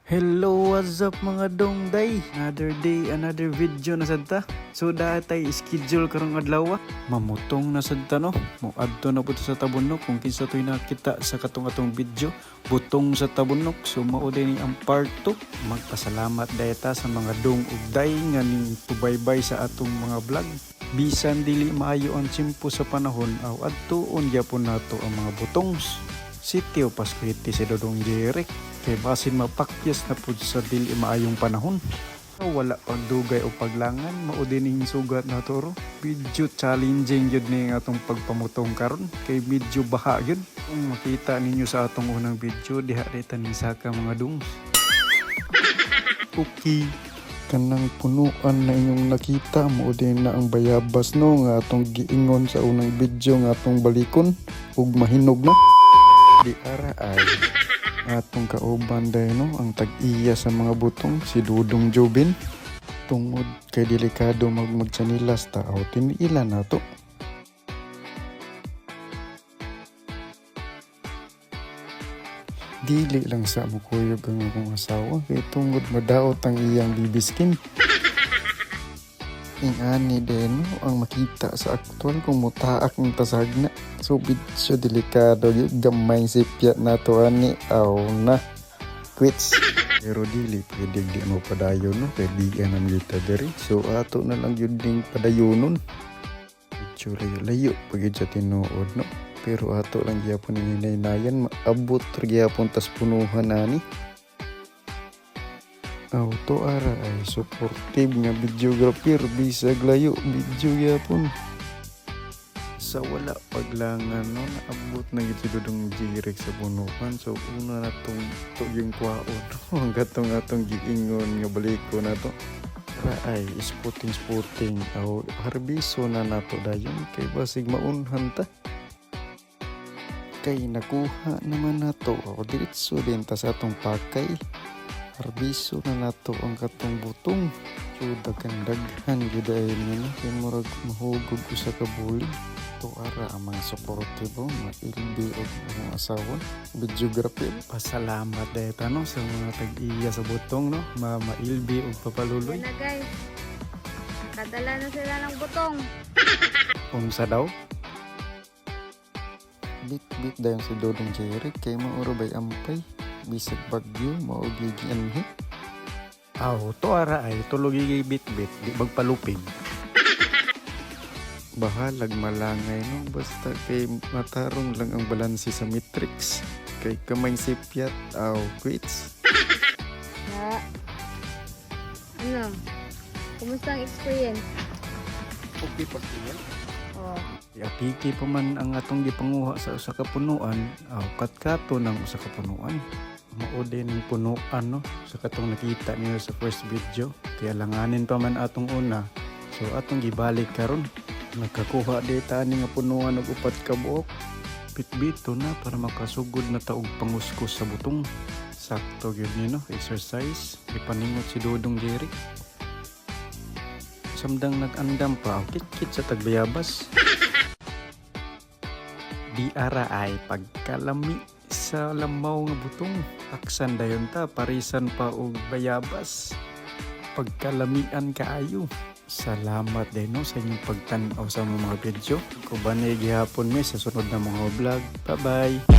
Hello, what's up mga dongday? Another day, another video na sadta. So datay schedule karong adlaw. Mamutong na sadta no. Moadto na pud sa tabunok kung kinsa toy nakita sa katong atong video. Butong sa tabunok. So mao din ang part 2. Magpasalamat dayta sa mga dongugday nga ning tubaybay sa atong mga vlog. Bisan dili maayo ang tiyempo sa panahon, aw adtuon gyapon nato ang mga butongs. Sitio Pascuiti si Dodong Jeric kay basin mapakyas na pud sa dili maayong panahon. Wala pagdugay o paglangan, mao din ning sugat na toro. Video challenging yun ni atong pagpamutong karon kay medyo baha yun. Kung makita ninyo sa atong unang video, diha dita ning saka mga dungs. Okay. Kanang punuan na inyong nakita, mao din na ang bayabas no nga atong giingon sa unang video nga atong balikon ug mahinog na. Di ara ay atong kauban day no ang tag-iya sa mga butong si Dudong Jobin tungod kay delikado magtsanilas ta aw tiniila nato. Dili lang sa mukuyog ang akong asawa kay tungod madaot ang iyang bibiskin. Ingani din no, ang makita sa aktual kung mutaak ng tasagna. So bitso delikado yung gamay sipya na to ani aw na quits. Pero dili pwede di mo padayon no kay di anam kita diri. So ato na lang yun ding padayonon. Bitso layo pagid sa tinuod no. Pero ato lang gyapon ni naynayan maabot gyapon tas punuhan ani. Auto ara ay supportive nga videographer bisag layo video yapon. Sa wala paglangan no naabot na gid si Dodong Jeric sa punukan. So una na tong yung kwaon ang gatong atong giingon nga baliko na to. Ara ay spotting aw harbiso na nato dayon kay basig maunhan ta. Kay nakuha naman nato o diretso din ta sa atong pakay. Harbiso na nato ang katong butong. So daghan gyud ay nino kay murag mahugog usa ka bulig. To ara ang mga supportive mailbi og mga asawa videographer. Pasalamat dayta no sa mga tag-iya sa butong no mailbi og papaluloy. Na guys. Nakadala na sila ng butong. Unsa daw? Bit dayon si Dodong Jeric kay mauro bay ampay. Bisag bagyo maugigi anhi. Aw to ara ay tulogi bit-bit di magpalupig. Bahalag malangay no basta kay matarong lang ang balanse sa matrix kay kamay sipyat aw quits. Na. Ano? Kumusta ang experience? Okay pa siya. Oh. Apiki pa man ang atong gipanguha sa usa ka punuan aw katkato ng usa ka punuan. Mao din ang punuan no sa katong nakita niyo sa first video kaya langanin pa man atong una so atong gibalik karon nakakuha dita ani nga punuan og upat ka buok bitbito na para makasugod na ta og panguskus sa butong sakto gyud ni no exercise ipaningot si Dodong Jeric samdang nag-andam pa kit-kit sa tagbayabas. Di ara ay pagkalami sa lamaw nga butong aksan dayon ta parisan pa og bayabas pagkalamian kaayo. Salamat din no sa inyong pagtan-aw sa mga video. Kubanay gihapon mi sa sunod na mga vlog. Bye bye.